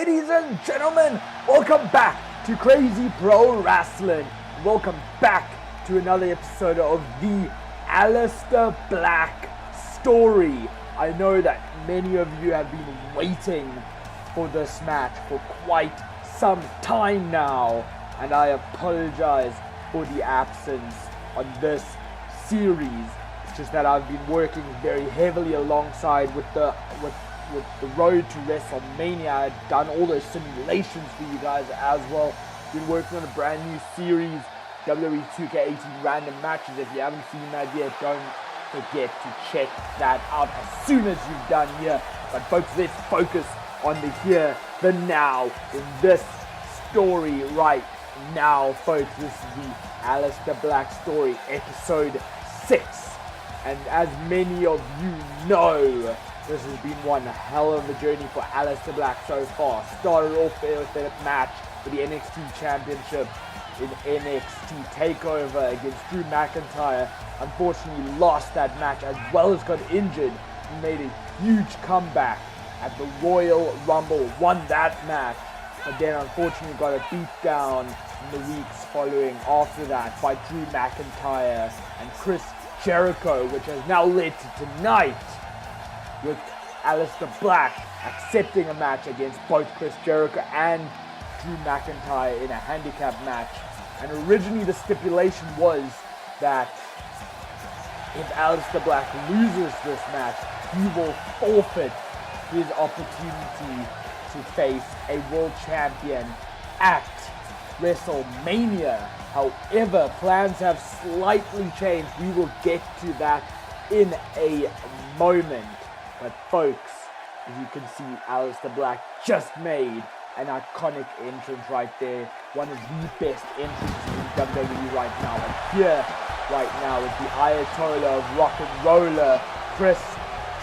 Ladies and gentlemen, welcome back to Crazy Pro-Wrasslin. Welcome back to another episode of the Aleister Black story. I know that many of you have been waiting for this match for quite some time now, and I apologize for the absence on this series. It's just that I've been working very heavily alongside with the road to Wrestlemania. I've done all those simulations for you guys as well. Been working on a brand new series, WWE 2K18 Random Matches. If you haven't seen that yet, don't forget to check that out as soon as you've done here. But folks, let's focus on the here, the now, in this story right now, folks. This is the Aleister Black story, episode 6. And as many of you know, this has been one hell of a journey for Aleister Black so far. Started off with a match for the NXT Championship in NXT TakeOver against Drew McIntyre. Unfortunately lost that match as well as got injured. He made a huge comeback at the Royal Rumble, won that match, but then unfortunately got a beat down in the weeks following after that by Drew McIntyre and Chris Jericho, which has now led to tonight, with Aleister Black accepting a match against both Chris Jericho and Drew McIntyre in a handicap match. And originally the stipulation was that if Aleister Black loses this match, he will forfeit his opportunity to face a world champion at WrestleMania. However, plans have slightly changed. We will get to that in a moment. But folks, as you can see, Aleister Black just made an iconic entrance right there. One of the best entrances in WWE right now. And here, right now, is the Ayatollah of Rock and Roller, Chris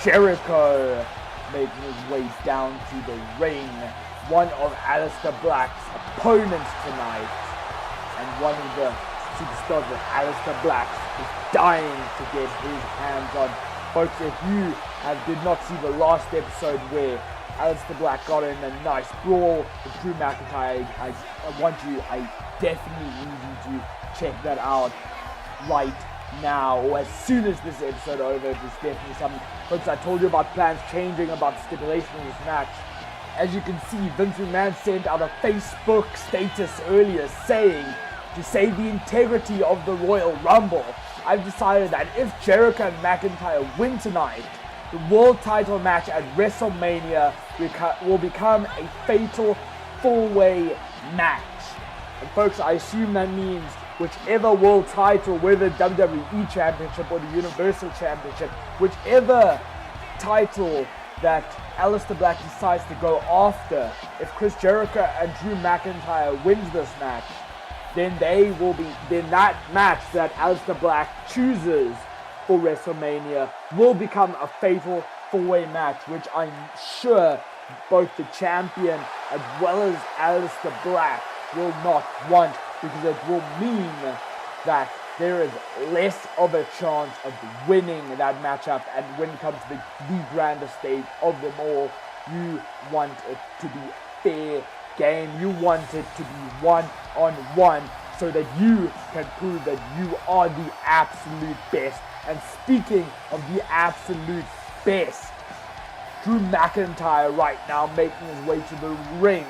Jericho, making his way down to the ring. One of Aleister Black's opponents tonight, and one of the superstars that Aleister Black is dying to get his hands on. Folks, if you did not see the last episode where Aleister Black got in a nice brawl with Drew McIntyre, I definitely need you to check that out right now, or as soon as this episode over. It was definitely something. Folks, I told you about plans changing, about the stipulation of this match. As you can see, Vince McMahon sent out a Facebook status earlier saying, to save the integrity of the Royal Rumble, I've decided that if Jericho and McIntyre win tonight, the world title match at WrestleMania will become a fatal four-way match. And folks, I assume that means whichever world title, whether WWE Championship or the Universal Championship, whichever title that Aleister Black decides to go after, if Chris Jericho and Drew McIntyre wins this match, then that match that Aleister Black chooses for WrestleMania will become a fatal four-way match, which I'm sure both the champion as well as Aleister Black will not want, because it will mean that there is less of a chance of winning that matchup. And when it comes to the grandest stage of them all, you want it to be fair game. You want it to be one-on-one, so that you can prove that you are the absolute best. And speaking of the absolute best, Drew McIntyre right now making his way to the ring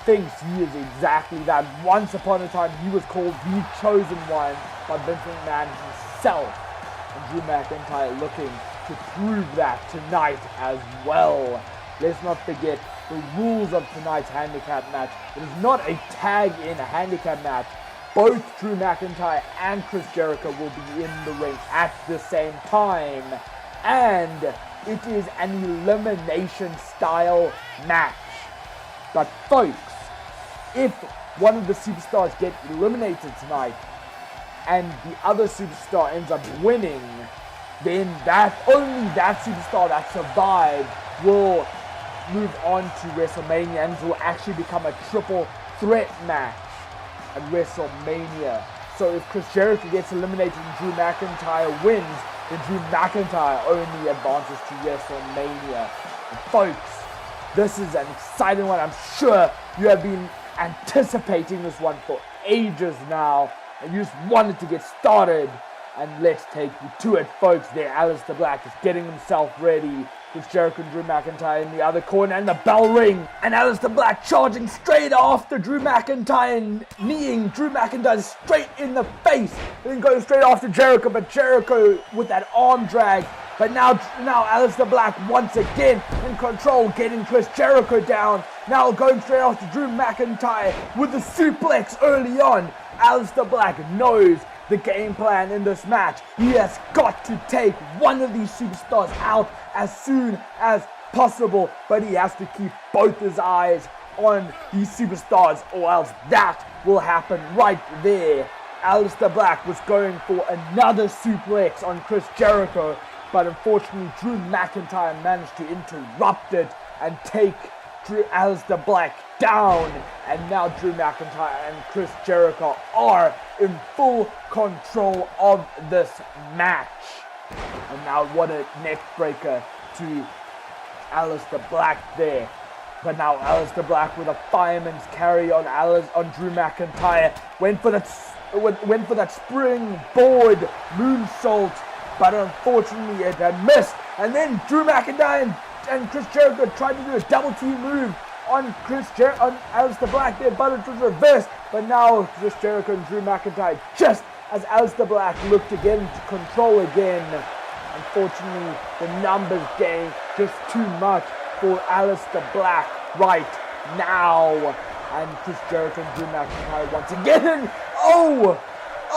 thinks he is exactly that. Once upon a time, he was called the chosen one by Vince McMahon himself. And Drew McIntyre looking to prove that tonight as well. Let's not forget the rules of tonight's handicap match. It is not a tag-in handicap match. Both Drew McIntyre and Chris Jericho will be in the ring at the same time. And it is an elimination style match. But folks, if one of the superstars get eliminated tonight and the other superstar ends up winning, then only that superstar that survived will move on to WrestleMania, and it will actually become a triple threat match at WrestleMania. So if Chris Jericho gets eliminated and Drew McIntyre wins, then Drew McIntyre only advances to WrestleMania. And folks, This is an exciting one. I'm sure you have been anticipating this one for ages now, and you just wanted to get started. And let's take you to it, folks. There, Aleister Black is getting himself ready. With Jericho and Drew McIntyre in the other corner, and the bell ring. And Aleister Black charging straight after Drew McIntyre, kneeing Drew McIntyre straight in the face. And then going straight after Jericho, but Jericho with that arm drag. But now Aleister Black once again in control, getting Chris Jericho down. Now going straight after Drew McIntyre with the suplex early on. Aleister Black knows the game plan in this match. He has got to take one of these superstars out as soon as possible, but he has to keep both his eyes on these superstars, or else that will happen right there. Aleister Black was going for another suplex on Chris Jericho, but unfortunately Drew McIntyre managed to interrupt it and take Aleister Black down, and now Drew McIntyre and Chris Jericho are in full control of this match. And now what a neck breaker to Aleister Black there. But now Aleister Black with a fireman's carry on Drew McIntyre went for that springboard moonsault, but unfortunately it had missed. And then Drew McIntyre and Chris Jericho tried to do a double team move on Aleister Black there, but it was reversed. But now Chris Jericho and Drew McIntyre, just as Aleister Black looked to get into control again. Unfortunately, the numbers game just too much for Aleister Black right now. And Chris Jericho and Drew McIntyre once again.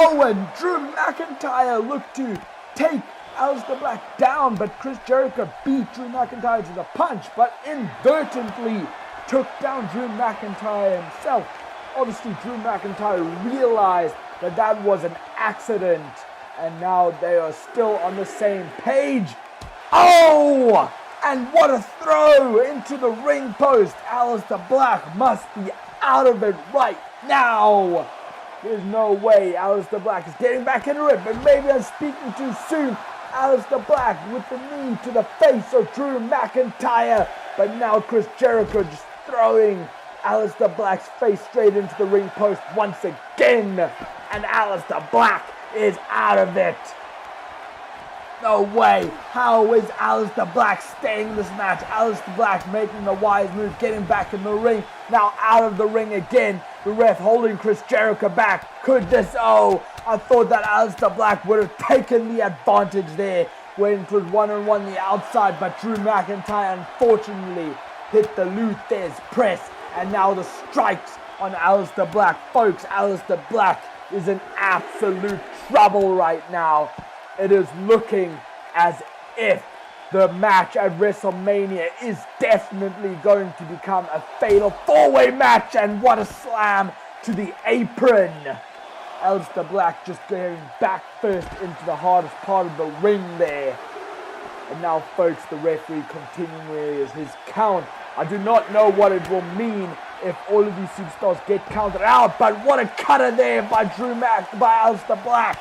And Drew McIntyre looked to take Aleister Black down, but Chris Jericho beat Drew McIntyre to the punch, but inadvertently took down Drew McIntyre himself. Obviously, Drew McIntyre realized that was an accident, and now they are still on the same page. And what a throw into the ring post. Aleister Black must be out of it right now. There's no way Aleister Black is getting back into it, but maybe I'm speaking too soon. Aleister Black with the knee to the face of Drew McIntyre, but now Chris Jericho just throwing Aleister Black's face straight into the ring post once again, and Aleister Black is out of it. No way. How is Aleister Black staying in this match? Aleister Black making the wise move, getting back in the ring. Now out of the ring again. The ref holding Chris Jericho back. Could this... I thought that Aleister Black would have taken the advantage there when it was one-on-one the outside, but Drew McIntyre unfortunately hit the Lou Thesz press, and now the strikes on Aleister Black. Folks, Aleister Black is in absolute trouble right now. It is looking as if the match at Wrestlemania is definitely going to become a fatal four-way match, and what a slam to the apron. Aleister Black just getting back first into the hardest part of the ring there. And now, folks, the referee continuing with his count. I do not know what it will mean if all of these superstars get counted out, but what a cutter there by Aleister Black.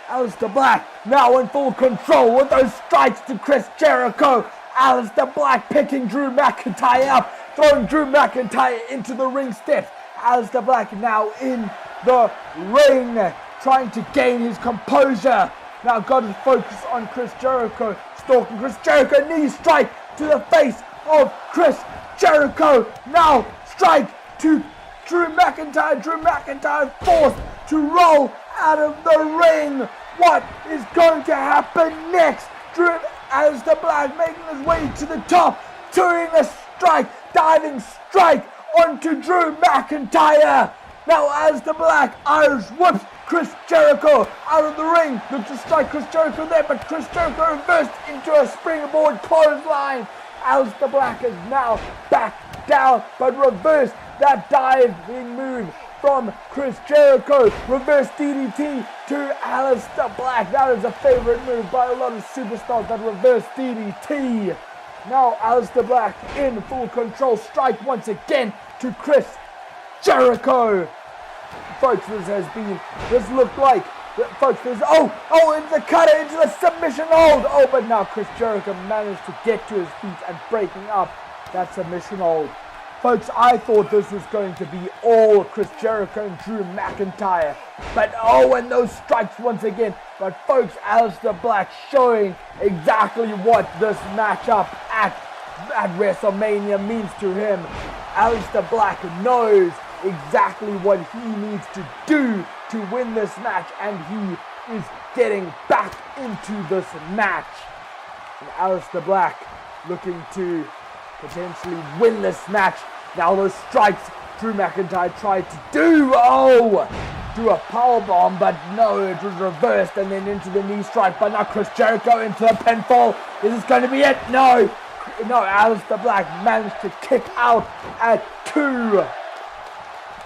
Aleister Black now in full control with those strikes to Chris Jericho. Aleister Black picking Drew McIntyre up, throwing Drew McIntyre into the ring steps. Aleister Black now in the ring, trying to gain his composure. Now got to focus on Chris Jericho, stalking Chris Jericho, knee strike to the face of Chris Jericho. Now strike to Drew McIntyre. Drew McIntyre forced to roll out of the ring. What is going to happen next? Aleister Black making his way to the top, doing a strike, diving strike onto Drew McIntyre. Now Aleister Black Irish whips Chris Jericho out of the ring. Looks to strike Chris Jericho there, but Chris Jericho reversed into a springboard clothesline. Aleister Black is now back down, but reversed that diving move from Chris Jericho. Reverse DDT to Aleister Black. That is a favorite move by a lot of superstars, that reverse DDT. Now Aleister Black in full control. Strike once again to Chris Jericho. Folks, this looked like, folks, it's the cutter into the submission hold. But now Chris Jericho managed to get to his feet and breaking up that submission hold. Folks, I thought this was going to be all Chris Jericho and Drew McIntyre. But oh, and those strikes once again. But folks, Aleister Black showing exactly what this matchup at Wrestlemania means to him. Aleister Black knows exactly what he needs to do to win this match, and he is getting back into this match. And Aleister Black looking to potentially win this match. Now those strikes Drew McIntyre tried to do a powerbomb, but no, it was reversed and then into the knee strike. But now Chris Jericho into the pinfall. Is this going to be it? No, Aleister Black managed to kick out at 2.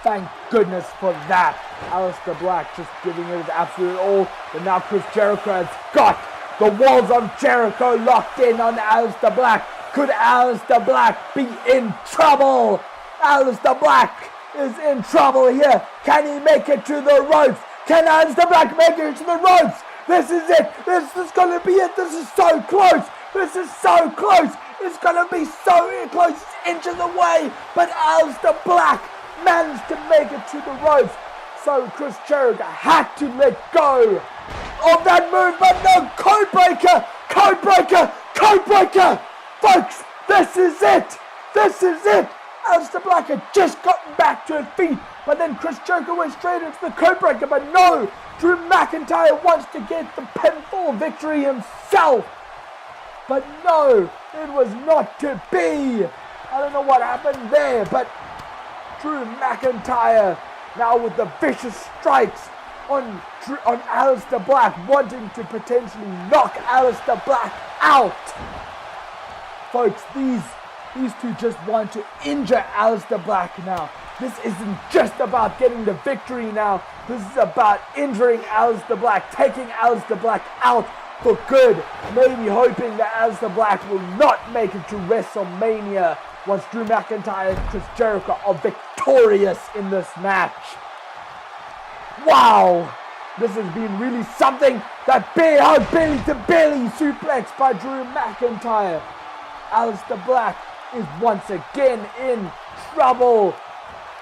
Thank goodness for that. Aleister Black just giving it his absolute all. But now Chris Jericho has got the walls of Jericho locked in on Aleister Black. Could Aleister Black be in trouble? Aleister Black is in trouble here. Can he make it to the ropes? Can Aleister Black make it to the ropes? This is it. This is going to be it. This is so close. This is so close. It's going to be so close. It's inches away. But Aleister Black managed to make it to the ropes. So Chris Jericho had to let go of that move. But no, codebreaker. Codebreaker. Codebreaker. Folks, this is it! This is it! Aleister Black had just gotten back to his feet, but then Chris Jericho went straight into the codebreaker. But no, Drew McIntyre wants to get the pinfall victory himself. But no, it was not to be. I don't know what happened there, but Drew McIntyre now with the vicious strikes on Aleister Black, wanting to potentially knock Aleister Black out. Folks, these two just want to injure Aleister Black now. This isn't just about getting the victory now. This is about injuring Aleister Black, taking Aleister Black out for good. Maybe hoping that Aleister Black will not make it to WrestleMania once Drew McIntyre and Chris Jericho are victorious in this match. Wow! This has been really something. That belly-to-belly suplex by Drew McIntyre. Aleister Black is once again in trouble.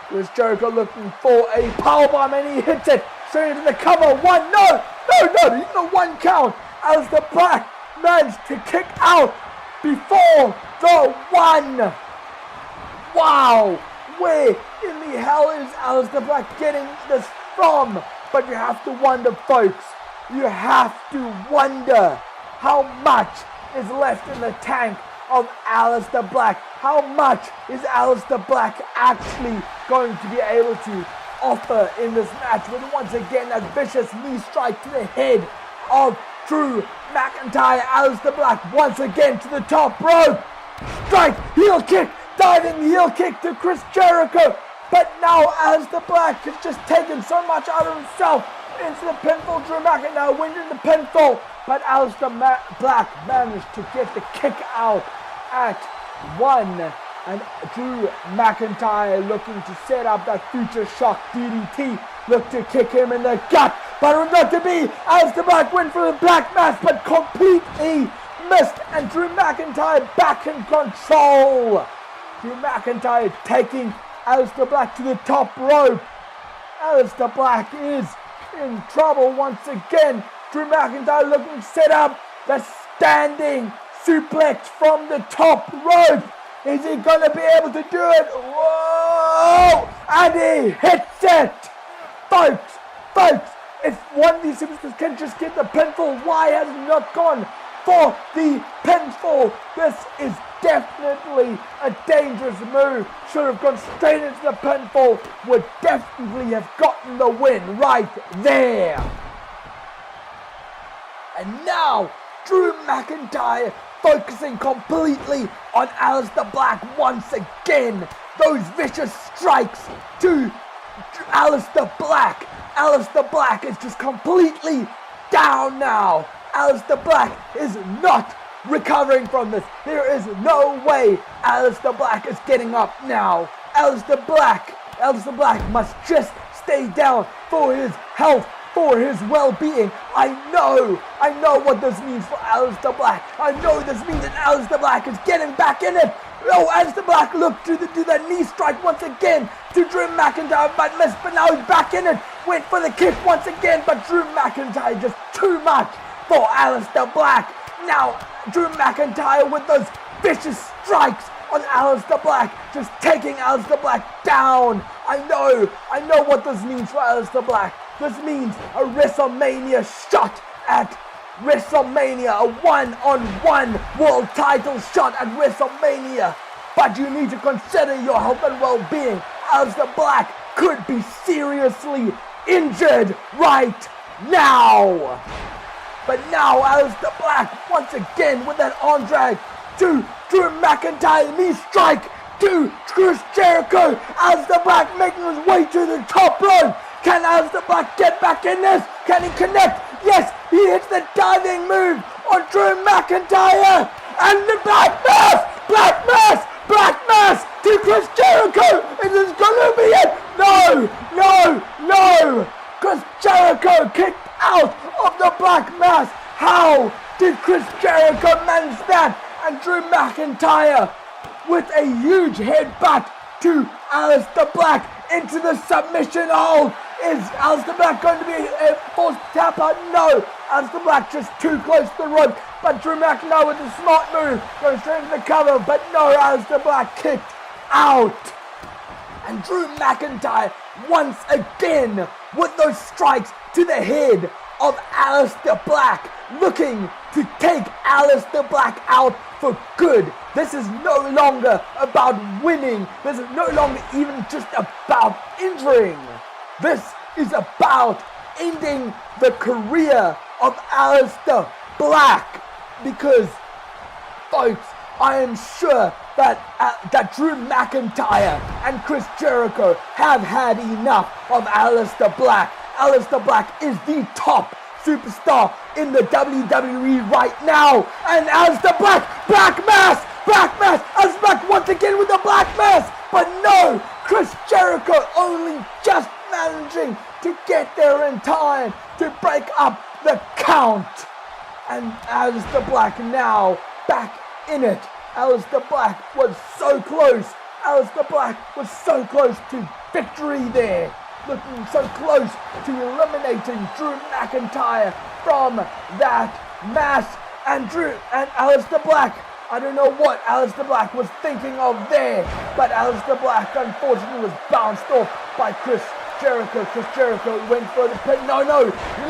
Chris Jericho looking for a powerbomb and he hits it straight into the cover. No, even a 1 count. Aleister Black managed to kick out before the 1. Wow, where in the hell is Aleister Black getting this from? But you have to wonder, folks. You have to wonder how much is left in the tank of Aleister Black. How much is Aleister Black actually going to be able to offer in this match? With once again that vicious knee strike to the head of Drew McIntyre. Aleister Black once again to the top rope. Strike, heel kick, diving heel kick to Chris Jericho. But now Aleister Black has just taken so much out of himself into the pinfall. Drew McIntyre winning the pinfall. But Aleister Black managed to get the kick out at 1. And Drew McIntyre looking to set up that future shock DDT. Look to kick him in the gut. But it was not to be. Aleister Black went for the black mass, but completely missed. And Drew McIntyre back in control. Drew McIntyre taking Aleister Black to the top rope. Aleister Black is in trouble once again. Drew McIntyre looking to set up the standing suplex from the top rope. Is he going to be able to do it? Whoa! And he hits it! Folks, if one of these superstars can just get the pinfall, why has he not gone for the pinfall? This is definitely a dangerous move. Should have gone straight into the pinfall. Would definitely have gotten the win right there. And now, Drew McIntyre focusing completely on Aleister Black once again. Those vicious strikes to Aleister Black. Aleister Black is just completely down now. Aleister Black is not recovering from this. There is no way Aleister Black is getting up now. Aleister Black must just stay down for his health, for his well-being. I know what this means for Aleister Black. I know this means that Aleister Black is getting back in it. Oh, Aleister Black looked to do that knee strike once again to Drew McIntyre, but missed. But now he's back in it. Went for the kick once again, but Drew McIntyre just too much for Aleister Black. Now Drew McIntyre with those vicious strikes on Aleister Black, just taking Aleister Black down. I know what this means for Aleister Black. This means a Wrestlemania shot at WrestleMania, a one-on-one world title shot at WrestleMania. But you need to consider your health and well-being. Aleister Black could be seriously injured right now. But now Aleister Black once again with that arm drag to Drew McIntyre, knee strike to Chris Jericho. Aleister Black making his way to the top rope. Can Aleister Black get back in this? Can he connect? Yes, he hits the diving move on Drew McIntyre. And the Black Mass to Chris Jericho. Is this gonna be it? No. Chris Jericho kicked out of the Black Mass. How did Chris Jericho manage that? And Drew McIntyre with a huge headbutt to Aleister Black into the submission hold. Is Aleister Black going to be a forced tap out? No. Aleister Black just too close to the rope. But Drew McIntyre with a smart move goes straight into the cover. But no, Aleister Black kicked out. And Drew McIntyre once again with those strikes to the head of Aleister Black, looking to take Aleister Black out for good. This is no longer about winning. This is no longer even just about injuring. This is about ending the career of Aleister Black. Because, folks, I am sure that Drew McIntyre and Chris Jericho have had enough of Aleister Black. Aleister Black is the top superstar in the WWE right now. And Aleister Black, Black Mass, Aleister Black once again with the Black Mass. But no, Chris Jericho only just managing to get there in time to break up the count. And Aleister Black now back in it. Aleister Black was so close. Aleister Black was so close to victory there. Looking so close to eliminating Drew McIntyre from that match. And Aleister Black, I don't know what Aleister Black was thinking of there, but Aleister Black unfortunately was bounced off by Chris Jericho. Chris Jericho went for the pin. No,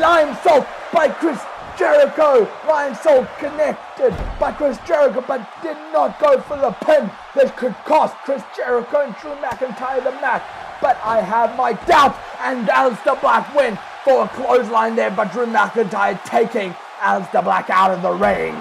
Lion Salt by Chris Jericho. Lion Salt connected by Chris Jericho, but did not go for the pin. This could cost Chris Jericho and Drew McIntyre the match. But I have my doubts, and Aleister Black went for a clothesline there, but Drew McIntyre taking Aleister Black out of the ring.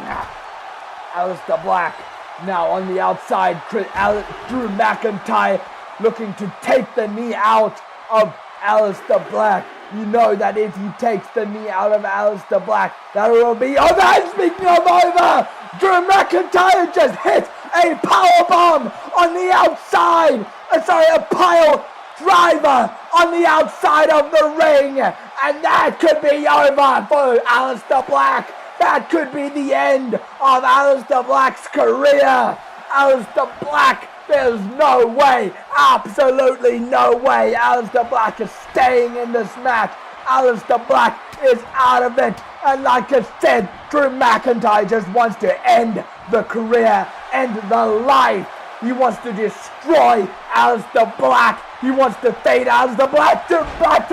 Aleister Black now on the outside. Drew McIntyre looking to take the knee out of Aleister Black. You know that if he takes the knee out of Aleister Black, that will be over. And speaking of over, Drew McIntyre just hit a powerbomb on the outside. A pile driver on the outside of the ring. And that could be over for Aleister Black. That could be the end of Aleister Black's career. Aleister Black, there's no way, absolutely no way Aleister Black is staying in this match. Aleister Black is out of it. And like I said, Drew McIntyre just wants to end the career, end the life. He wants to destroy Aleister Black. He wants to fade Aleister Black to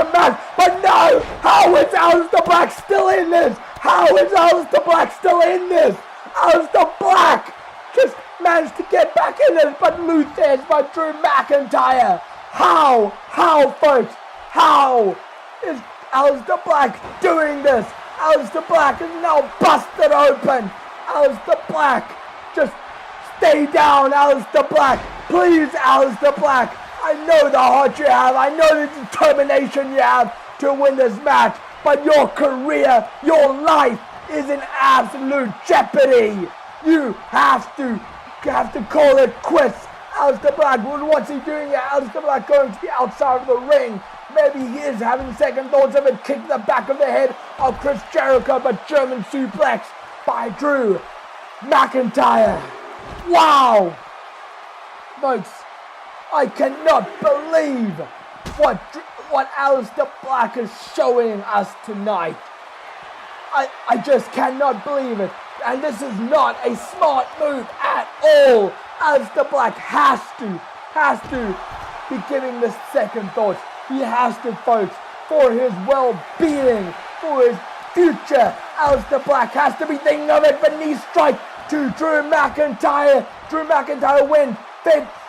match. But no! How is Aleister Black still in this? How is Aleister Black still in this? Aleister Black just managed to get back in this, but loses by Drew McIntyre. How, folks? How is Aleister Black doing this? Aleister Black is now busted open. Aleister Black, just stay down, Aleister Black. Please, Aleister Black. I know the heart you have. I know the determination you have to win this match. But your career, your life is in absolute jeopardy. You have to call it quits. Aleister Black, what's he doing here? Aleister Black going to the outside of the ring. Maybe he is having second thoughts of it. Kick the back of the head of Chris Jericho, but German suplex by Drew McIntyre. Wow! folks, I cannot believe what Aleister Black is showing us tonight. I just cannot believe it. And this is not a smart move at all. Aleister Black has to be giving this second thought. He has to, folks, for his well-being, for his future. Aleister Black has to be thinking of it. But knee strike to Drew McIntyre. Drew McIntyre wins.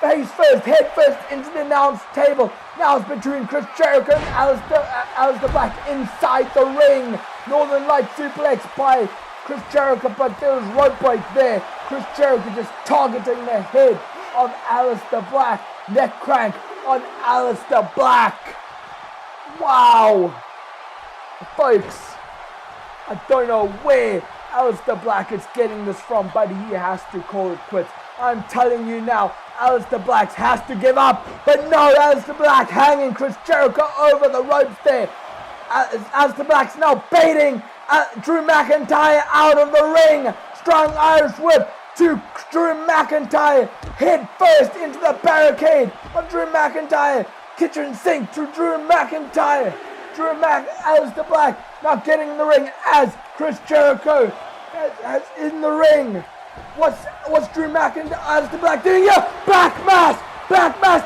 Face first, head first into the announce table. Now it's between Chris Jericho and Aleister Black inside the ring. Northern Light suplex by Chris Jericho, but there was rope break there. Chris Jericho just targeting the head of Aleister Black. Neck crank on Aleister Black. Wow. Folks, I don't know where Aleister Black is getting this from, but he has to call it quits. I'm telling you now, Aleister Black has to give up. But no, Aleister Black hanging Chris Jericho over the ropes there. Aleister Black's now baiting Drew McIntyre out of the ring. Strong Irish whip to Drew McIntyre. Head first into the barricade of Drew McIntyre. Kitchen sink to Drew McIntyre. Aleister Black now getting in the ring as Chris Jericho is in the ring. What's Drew McIntyre, Aleister Black doing here? Black mass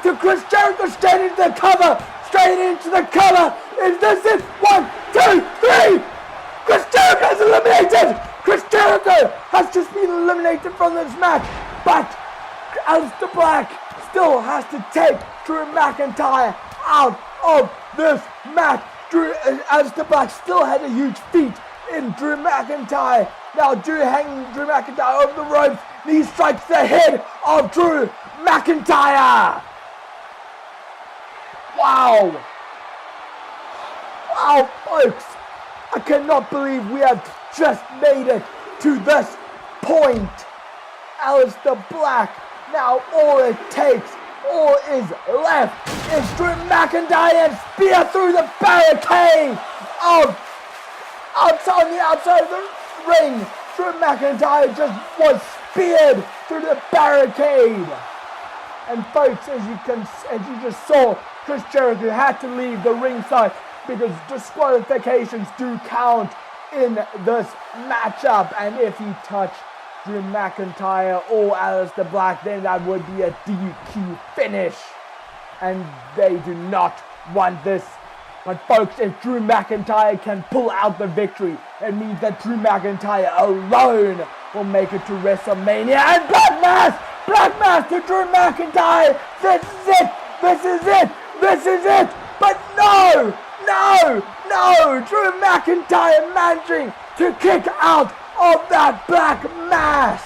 to Chris Jericho, straight into the cover. Is this it? 1, 2, 3. Chris Jericho is eliminated. Chris Jericho has just been eliminated from this match. But Aleister Black still has to take Drew McIntyre out of this match. Aleister Black still had a huge feat in Drew McIntyre. Now hanging Drew McIntyre over the ropes. He strikes the head of Drew McIntyre. Wow, folks. I cannot believe we have just made it to this point. Aleister Black. Now all is left is Drew McIntyre and spear through the barricade on the outside of the ring. Drew McIntyre just was speared through the barricade. And folks, as you just saw, Chris Jericho had to leave the ringside because disqualifications do count in this matchup. And if he touched Drew McIntyre or Aleister Black, then that would be a DQ finish. And they do not want this. But folks, if Drew McIntyre can pull out the victory, it means that Drew McIntyre alone will make it to WrestleMania. And Black Mass to Drew McIntyre. This is it. But no, Drew McIntyre managing to kick out of that Black Mass.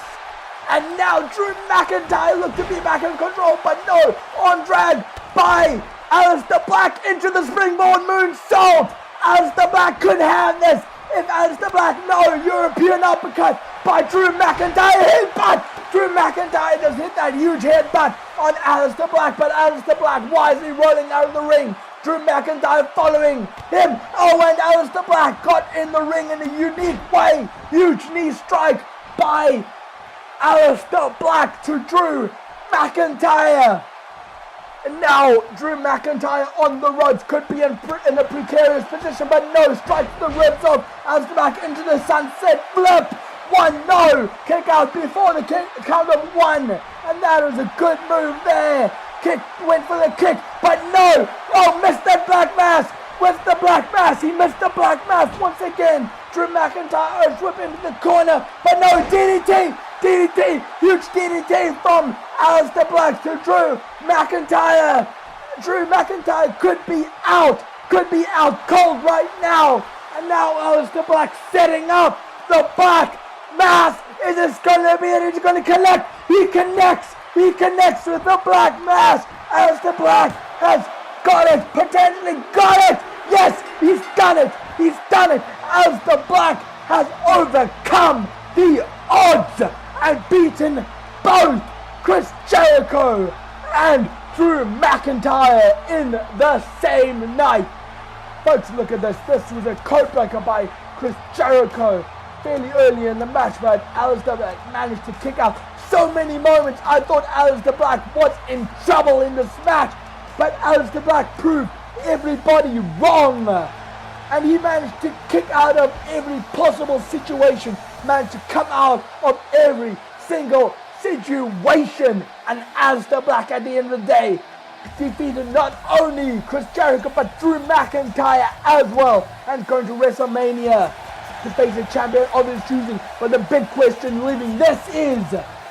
And now Drew McIntyre looked to be back in control, but no, on drag by Aleister Black into the springboard moonsault. Aleister Black could have this. If Aleister Black, no, European uppercut by Drew McIntyre. Headbutt. Drew McIntyre just hit that huge headbutt on Aleister Black, but Aleister Black wisely rolling out of the ring. Drew McIntyre following him. Oh, and Aleister Black got in the ring in a unique way. Huge knee strike by Aleister Black to Drew McIntyre. And now Drew McIntyre on the ropes, could be in a precarious position, but no, strikes the ribs of Aleister Black into the sunset flip. 1, no, kick out before the count of 1, and that was a good move there. Went for the kick, but no, missed that Black Mass. With the Black Mass, he missed the Black Mass once again. Drew McIntyre whip into the corner, but no, DDT, huge DDT from Aleister Black to Drew McIntyre. Drew McIntyre could be out cold right now. And now Aleister Black setting up the Black Mass. Is this gonna be it? Is he gonna connect? He connects with the Black Mass. Aleister Black has got it, potentially got it. Yes, he's done it. Aleister Black has overcome the odds and beaten both Chris Jericho and Drew McIntyre in the same night. Folks, look at this. This was a codebreaker by Chris Jericho fairly early in the match, but Aleister Black managed to kick out so many moments I thought Aleister Black was in trouble in this match, but Aleister Black proved everybody wrong. And he managed to kick out of every possible situation, managed to come out of every single situation. And Aleister Black at the end of the day defeated not only Chris Jericho but Drew McIntyre as well, and going to WrestleMania to face a champion of his choosing. But the big question living this is,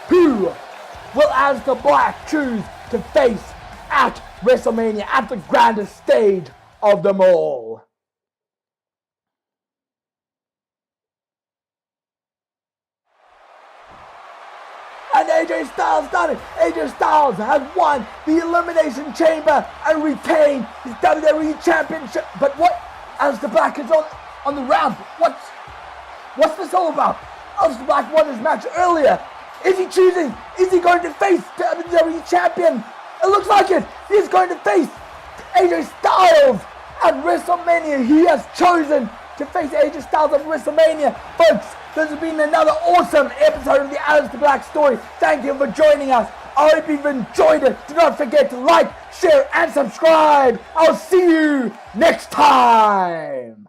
who will Aleister Black choose to face at WrestleMania, at the grandest stage of them all? And AJ Styles started. AJ Styles has won the Elimination Chamber and retained his WWE Championship. But what? Aleister Black is on the round. What's this all about? Aleister Black won his match earlier. Is he choosing? Is he going to face the WWE Champion? It looks like it. He's going to face AJ Styles at WrestleMania. He has chosen to face AJ Styles at WrestleMania. Folks, this has been another awesome episode of the Aleister Black story. Thank you for joining us. I hope you've enjoyed it. Do not forget to like, share, and subscribe. I'll see you next time.